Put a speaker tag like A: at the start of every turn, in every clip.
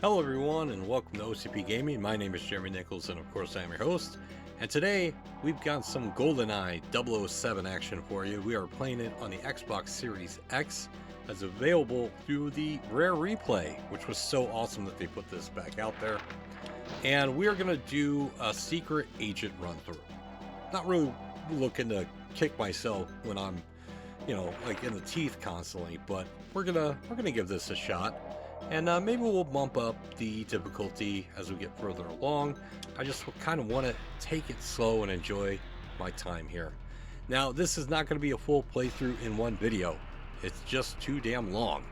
A: Hello everyone and welcome to OCP Gaming. My name is Jeremy Nichols and of course I am your host. And today we've got some Goldeneye 007 action for you. We are playing it on the Xbox Series X as available through the Rare Replay, which was so awesome that they put this back out there. And we are going to do a secret agent run through. Not really looking to kick myself when I'm, like in the teeth constantly, but we're gonna give this a shot. And maybe we'll bump up the difficulty as we get further along. I just kind of want to take it slow and enjoy my time here. Now, this is not going to be a full playthrough in one video. It's just too damn long.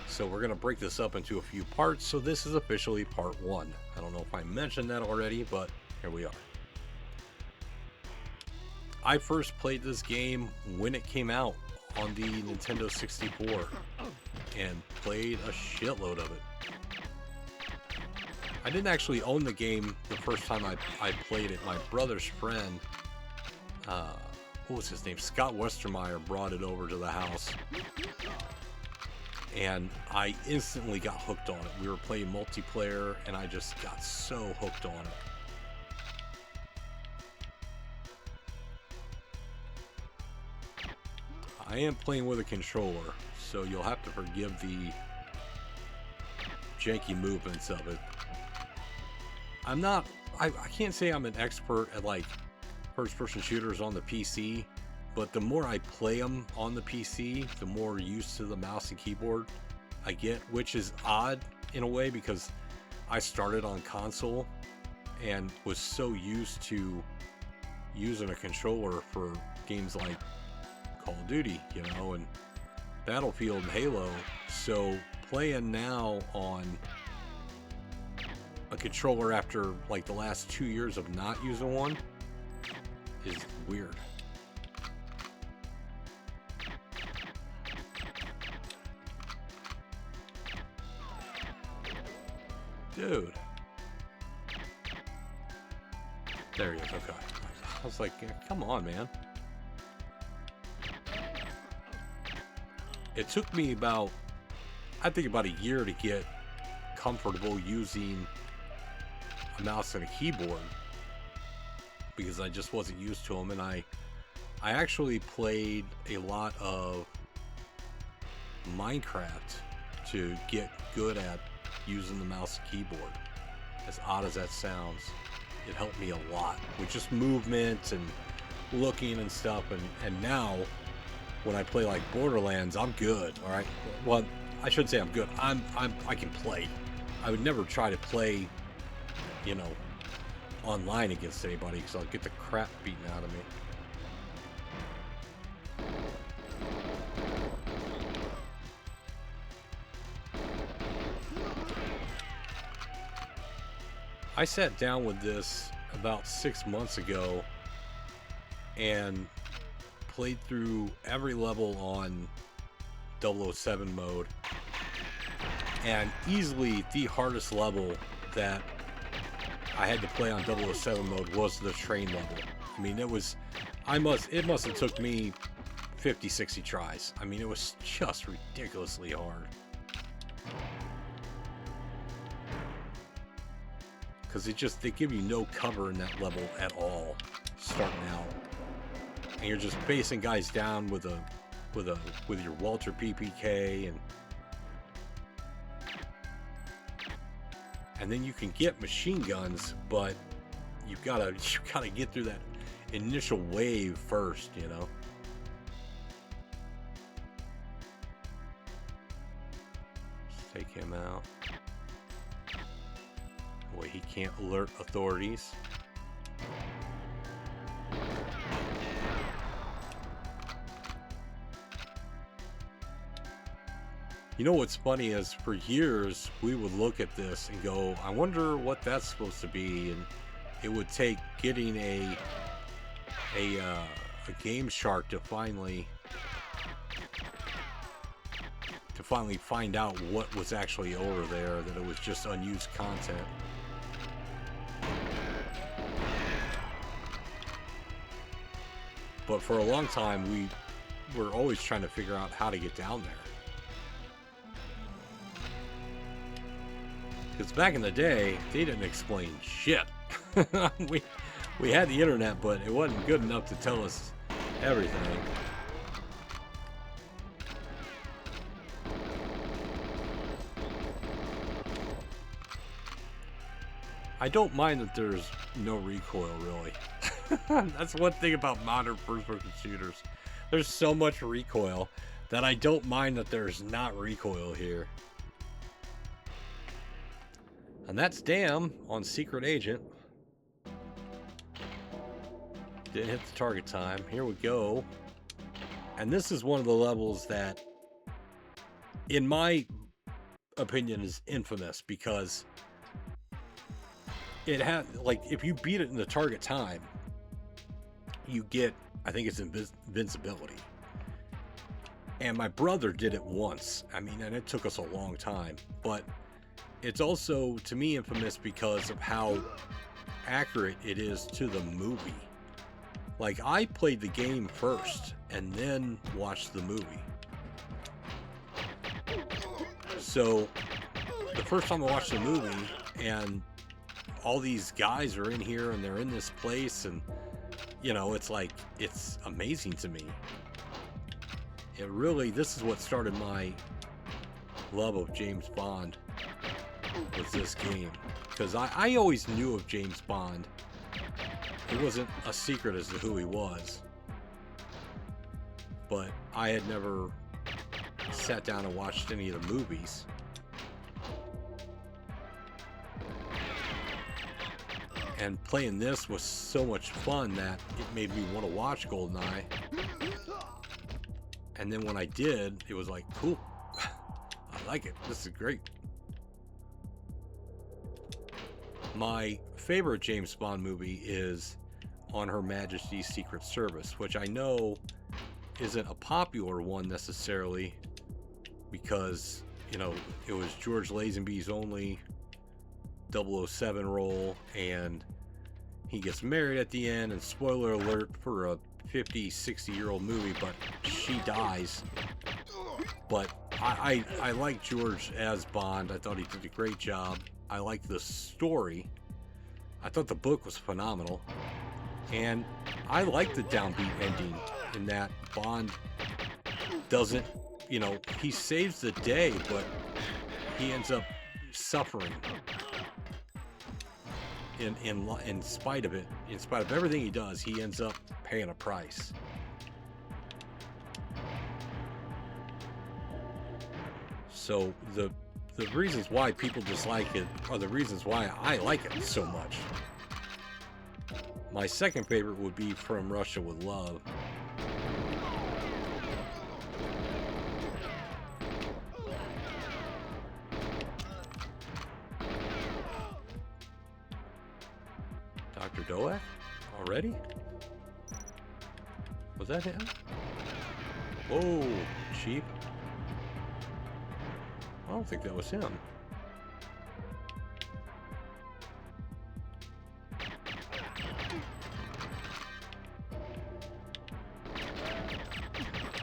A: So we're going to break this up into a few parts. So this is officially part one. I don't know if I mentioned that already, but here we are. I first played this game when it came out on the Nintendo 64. And played a shitload of it. I didn't actually own the game the first time I played it. My brother's friend, what was his name? Scott Westermeyer brought it over to the house. And I instantly got hooked on it. We were playing multiplayer and I just got so hooked on it. I am playing with a controller, so you'll have to forgive the janky movements of it. I can't say I'm an expert at like first-person shooters on the PC, but the more I play them on the PC, the more used to the mouse and keyboard I get, which is odd in a way because I started on console and was so used to using a controller for games like Call of Duty, and Battlefield and Halo. So playing now on a controller after like the last 2 years of not using one is weird. Dude. There he is, okay. I was like, come on, man. It took me about a year to get comfortable using a mouse and a keyboard because I just wasn't used to them. And I actually played a lot of Minecraft to get good at using the mouse and keyboard. As odd as that sounds, it helped me a lot with just movement and looking and stuff. And now when I play like Borderlands, I'm good. All right. Well, I should say I'm good. I can play. I would never try to play, online against anybody because I'll get the crap beaten out of me. I sat down with this about 6 months ago and played through every level on 007 mode, and easily the hardest level that I had to play on 007 mode was the train level. I mean, it must have took me 50-60 tries. I mean, it was just ridiculously hard because they give you no cover in that level at all starting out. And you're just facing guys down with your Walter PPK, and then you can get machine guns, but you gotta get through that initial wave first, Let's take him out. Boy, he can't alert authorities. You know what's funny is for years we would look at this and go, I wonder what that's supposed to be, and it would take getting a Game Shark to finally find out what was actually over there, that it was just unused content. But for a long time we were always trying to figure out how to get down there. Because back in the day, they didn't explain shit. we had the internet, but it wasn't good enough to tell us everything. I don't mind that there's no recoil, really. That's one thing about modern first-person shooters. There's so much recoil that I don't mind that there's not recoil here. And that's Damn on Secret Agent. Didn't hit the target time. Here we go. And this is one of the levels that, in my opinion, is infamous because it had, like, if you beat it in the target time, you get, I think it's invincibility. And my brother did it once. I mean, and it took us a long time, but it's also, to me, infamous because of how accurate it is to the movie. Like, I played the game first and then watched the movie. So, the first time I watched the movie, and all these guys are in here and they're in this place, and, you know, it's like, it's amazing to me. It really, this is what started my love of James Bond, was this game. Because I always knew of James Bond. It wasn't a secret as to who he was. But I had never sat down and watched any of the movies. And playing this was so much fun that it made me want to watch Goldeneye. And then when I did, it was like, cool. I like it. This is great. My favorite James Bond movie is On Her Majesty's Secret Service, which I know isn't a popular one necessarily because, you know, it was George Lazenby's only 007 role, and he gets married at the end, and spoiler alert for a 50, 60-year-old movie, but she dies. But I like George as Bond. I thought he did a great job. I liked the story. I thought the book was phenomenal. And I like the downbeat ending in that Bond doesn't, you know, he saves the day, but he ends up suffering in spite of it. In spite of everything he does, he ends up paying a price. So the reasons why people dislike it are the reasons why I like it so much. My second favorite would be From Russia with Love. Dr. Doak? Already? Was that him? Whoa, Chief. I don't think that was him.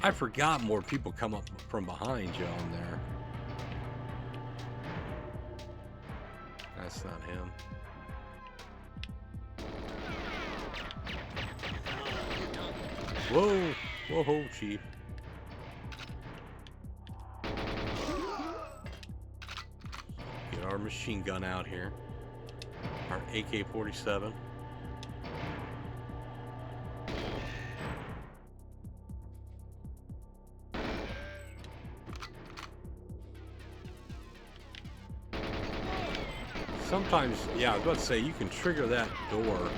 A: I forgot more people come up from behind you on there. That's not him. Whoa! Whoa, Chief. Get our machine gun out here. Our AK-47. Sometimes, yeah, I was about to say, you can trigger that door.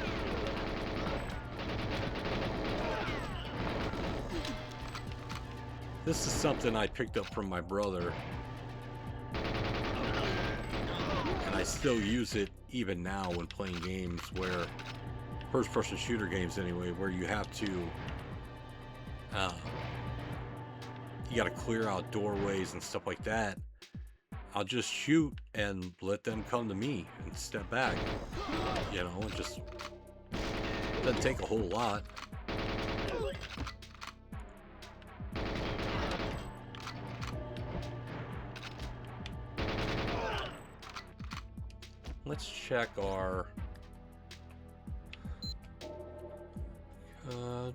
A: This is something I picked up from my brother. And I still use it even now when playing games where, first-person shooter games anyway, where you have to, you gotta clear out doorways and stuff like that. I'll just shoot and let them come to me and step back. You know, it just doesn't take a whole lot. let's check our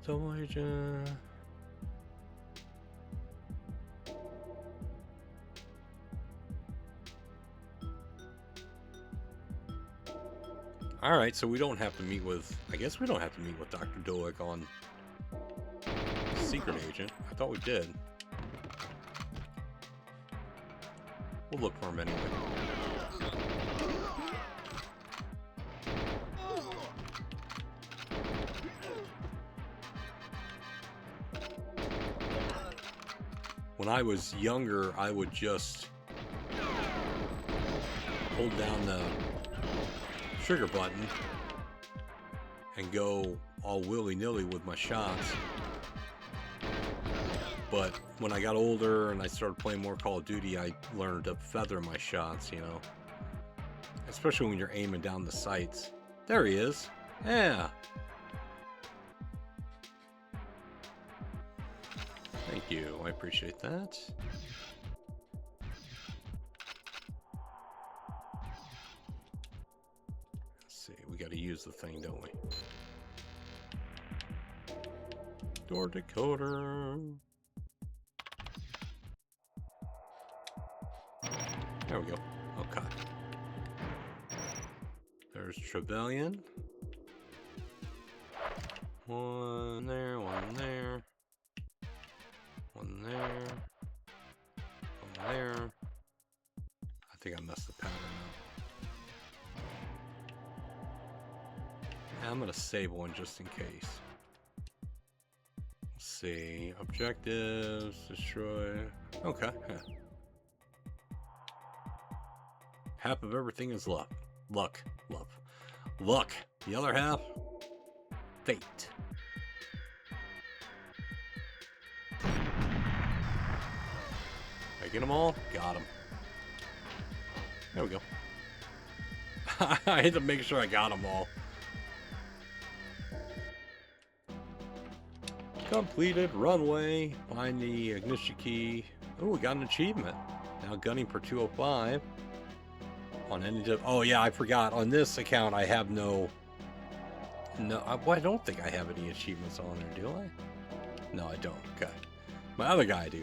A: double agent. Alright, so we don't have to meet with... I guess we don't have to meet with Dr. Doig on Secret Agent. I thought we did. We'll look for him anyway. When I was younger, I would just hold down the trigger button and go all willy-nilly with my shots. But when I got older and I started playing more Call of Duty, I learned to feather my shots, you know. Especially when you're aiming down the sights. There he is. Yeah. Thank you. I appreciate that. We got to use the thing, don't we? Door decoder. There we go. Okay. There's Trevelyan. One there, one there. One there. One there. I think I messed the pattern up. I'm gonna save one just in case. Let's see. Objectives, destroy. Okay. Yeah. Half of everything is luck. Luck. Love. Luck. The other half, fate. I get them all? Got them. There we go. I had to make sure I got them all. Completed runway. Find the ignition key. Oh, we got an achievement. Now gunning per 205. On any... Oh, yeah, I forgot. On this account, I have no... Well, I don't think I have any achievements on there, do I? No, I don't. Okay. My other guy I do.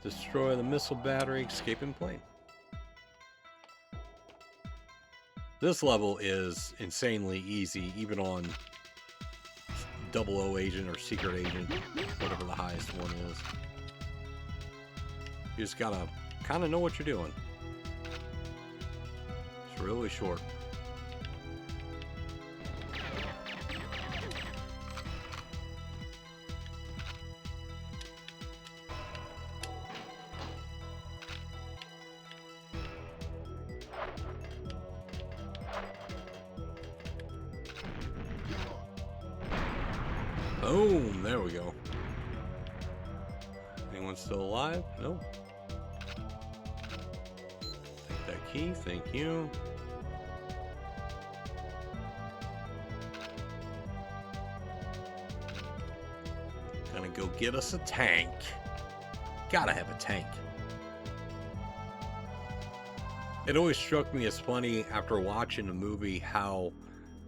A: Destroy the missile battery, escaping plane. This level is insanely easy, even on 00 agent or secret agent, whatever the highest one is. You just gotta kind of know what you're doing. It's really short. Boom! There we go. Anyone still alive? Nope. Take that key. Thank you. Gonna go get us a tank. Gotta have a tank. It always struck me as funny after watching the movie how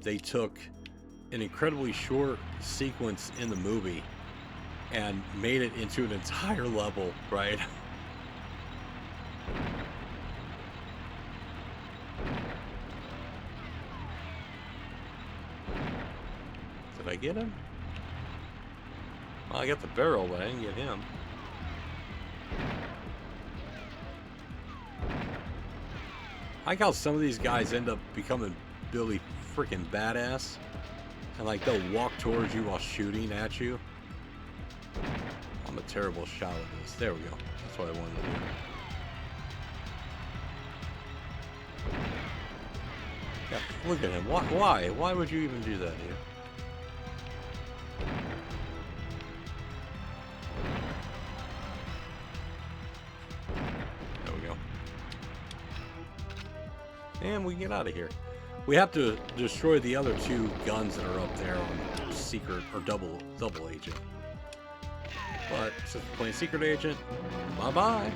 A: they took an incredibly short sequence in the movie and made it into an entire level, right? Did I get him? Well, I got the barrel, but I didn't get him. I like how some of these guys end up becoming really freaking badass. And like they'll walk towards you while shooting at you. I'm a terrible shot at this. There we go. That's what I wanted to do. Yeah, look at him. Why? Why would you even do that here? There we go. And we get out of here. We have to destroy the other two guns that are up there on secret or double agent. But since we're playing secret agent, bye-bye.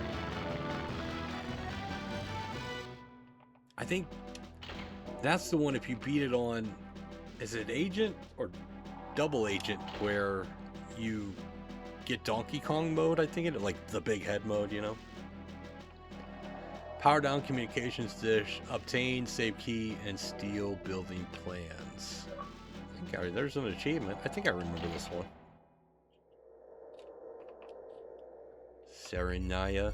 A: I think That's the one if you beat it on, is it Agent or Double Agent, where you get Donkey Kong mode, I think it, like the big head mode, you know? Power down communications dish, obtain save key, and steal building plans. I think there's an achievement. I think I remember this one. Serenaya?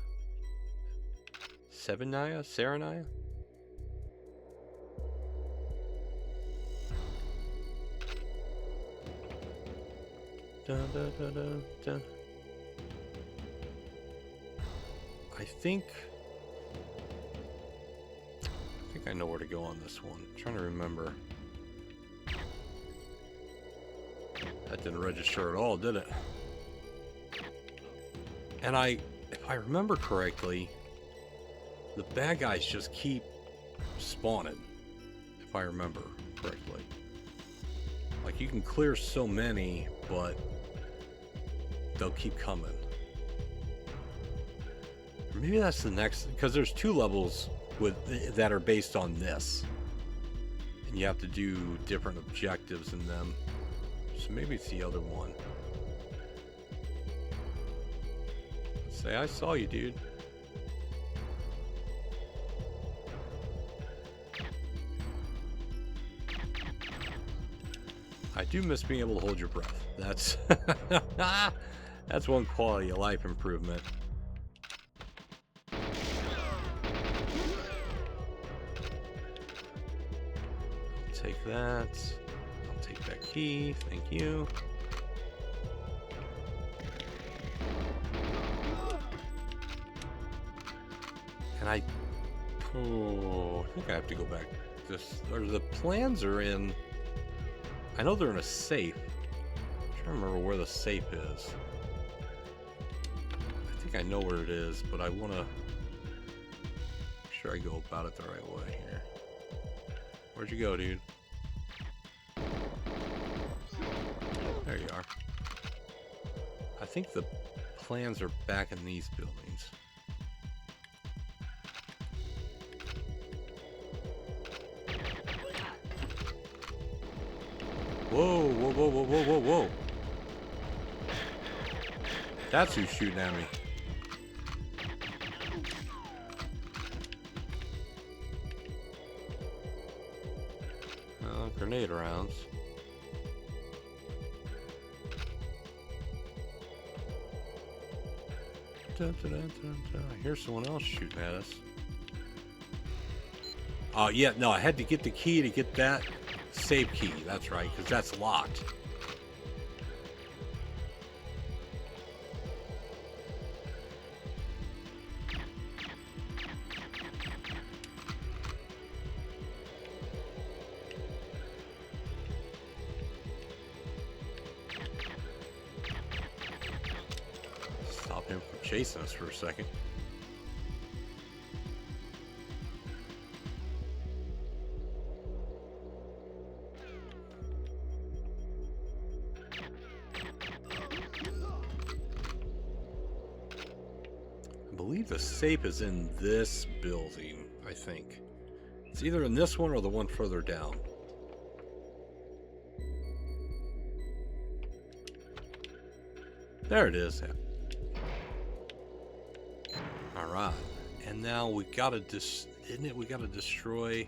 A: Serenaya? Dun, dun, dun, dun, dun. I think I know where to go on this one. I'm trying to remember. That didn't register at all, did it? And if I remember correctly, the bad guys just keep spawning, if I remember correctly. Like, you can clear so many, but they'll keep coming. Maybe that's the next, because there's 2 levels that are based on this, and you have to do different objectives in them. So maybe it's the other one. Let's say I saw you, dude. I do miss being able to hold your breath. That's that's one quality of life improvement. Take that. I'll take that key. Thank you. And I think I have to go back. The plans are in. I know they're in a safe. I'm trying to remember where the safe is. I think I know where it is, but I want to make sure I go about it the right way here. Where'd you go, dude? There you are. I think the plans are back in these buildings. Whoa, whoa, whoa, whoa, whoa, whoa, whoa. That's who's shooting at me. Grenade rounds. Dun, dun, dun, dun, dun. I hear someone else shooting at us. Oh, yeah, no, I had to get the key to get that save key. That's right, because that's locked. Stop him from chasing us for a second. I believe the safe is in this building, I think. It's either in this one or the one further down. There it is. Alright. And now we gotta isn't it we gotta destroy?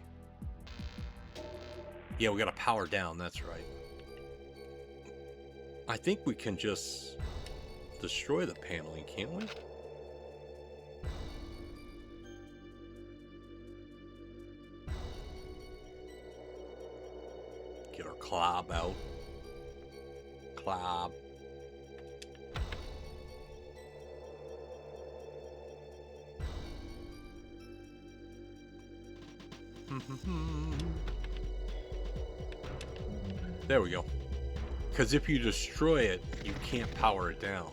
A: Yeah, we gotta power down, that's right. I think we can just destroy the paneling, can't we? Get our clob out. Clob. There we go. Because if you destroy it, you can't power it down.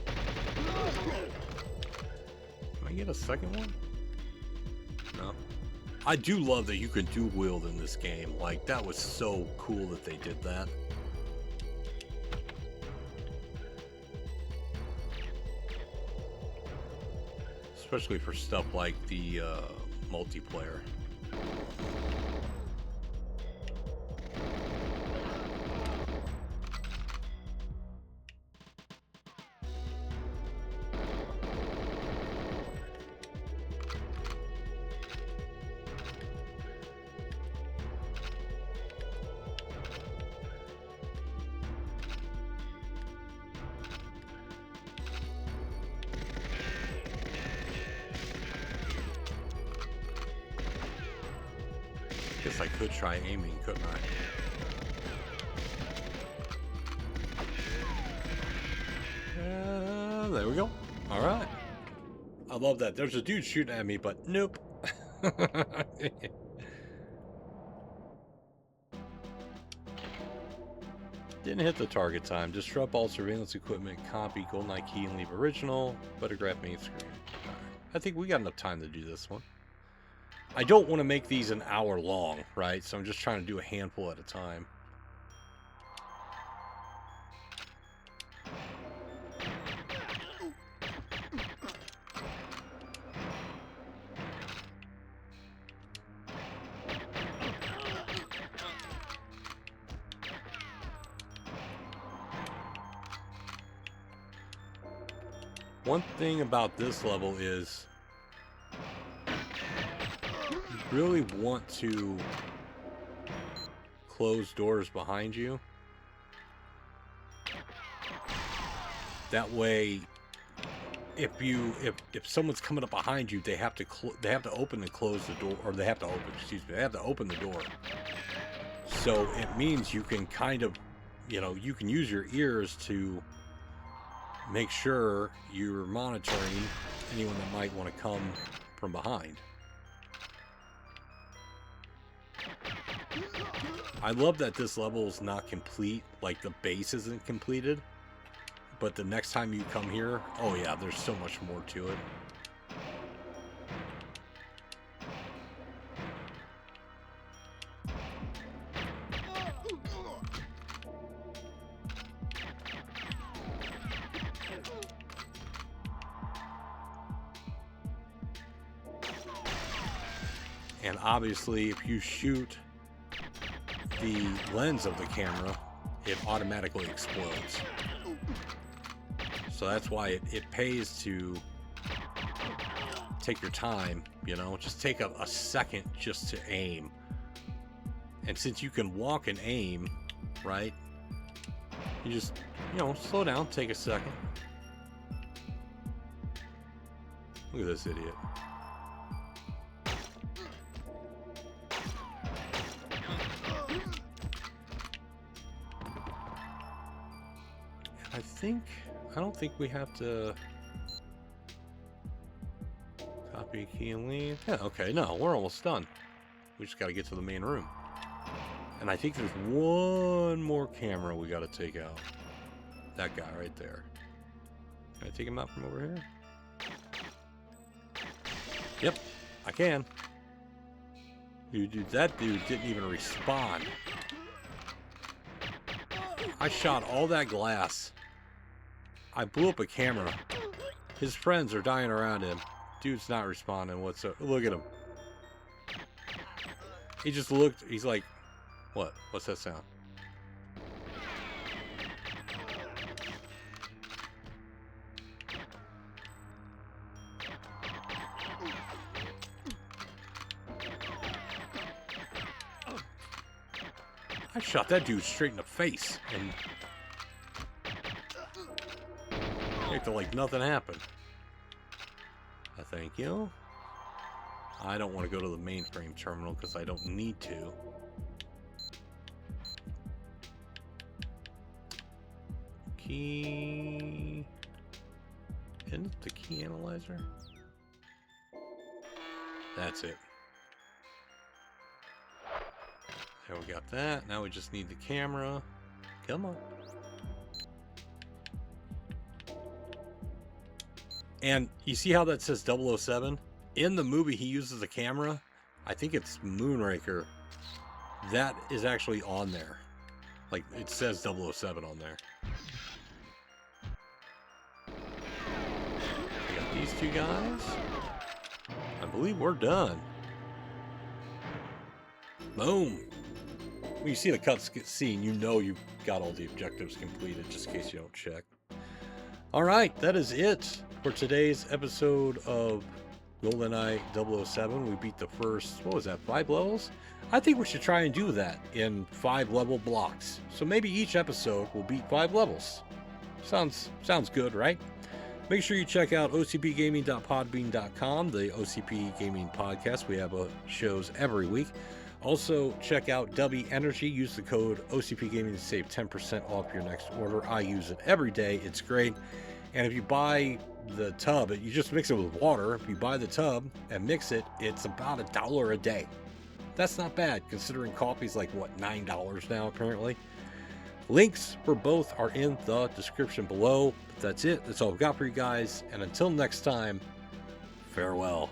A: Can I get a second one? No. I do love that you can dual wield in this game. Like, that was so cool that they did that. Especially for stuff like the multiplayer. Guess I could try aiming, couldn't I? There we go. All right. I love that. There's a dude shooting at me, but nope. Didn't hit the target time. Disrupt all surveillance equipment, copy Goldeneye key and leave original, photograph main screen. Right. I think we got enough time to do this one. I don't want to make these an hour long, right? So I'm just trying to do a handful at a time. One thing about this level is you really want to close doors behind you. That way, if someone's coming up behind you, they have to open and close the door, or they have to open the door. So it means you can kind of, you can use your ears to make sure you're monitoring anyone that might want to come from behind. I love that this level is not complete, like the base isn't completed, but the next time you come here, oh yeah, there's so much more to it. And obviously, if you shoot the lens of the camera, it automatically explodes. So that's why it pays to take your time, just take a second just to aim. And since you can walk and aim, right, you just, slow down, take a second. Look at this idiot. I don't think we have to copy key and leave. Yeah, okay, no, we're almost done. We just got to get to the main room. And I think there's one more camera we got to take out. That guy right there. Can I take him out from over here? Yep, I can. Dude, that dude didn't even respawn. I shot all that glass. I blew up a camera. His friends are dying around him. Dude's not responding whatsoever. Look at him. He just looked. He's like, what? What's that sound? I shot that dude straight in the face and acted like nothing happened. Thank you. I don't want to go to the mainframe terminal because I don't need to. Key. Isn't it the key analyzer? That's it. There, we got that. Now we just need the camera. Come on. And you see how that says 007? In the movie, he uses a camera. I think it's Moonraker. That is actually on there. Like, it says 007 on there. We got these two guys. I believe we're done. Boom. When you see the cutscene, you know you've got all the objectives completed, just in case you don't check. Alright, that is it for today's episode of Goldeneye 007. We beat the first, what was that, 5 levels? I think we should try and do that in 5 level blocks. So maybe each episode will beat 5 levels. Sounds good, right? Make sure you check out OCPGAMING.podbean.com, the OCP Gaming podcast. We have shows every week. Also, check out Dubby Energy. Use the code OCPGAMING to save 10% off your next order. I use it every day. It's great. And if you buy the tub, you just mix it with water. If you buy the tub and mix it, it's about $1 a day. That's not bad, considering coffee's like, what, $9 now, apparently. Links for both are in the description below. But that's it. That's all I've got for you guys. And until next time, farewell.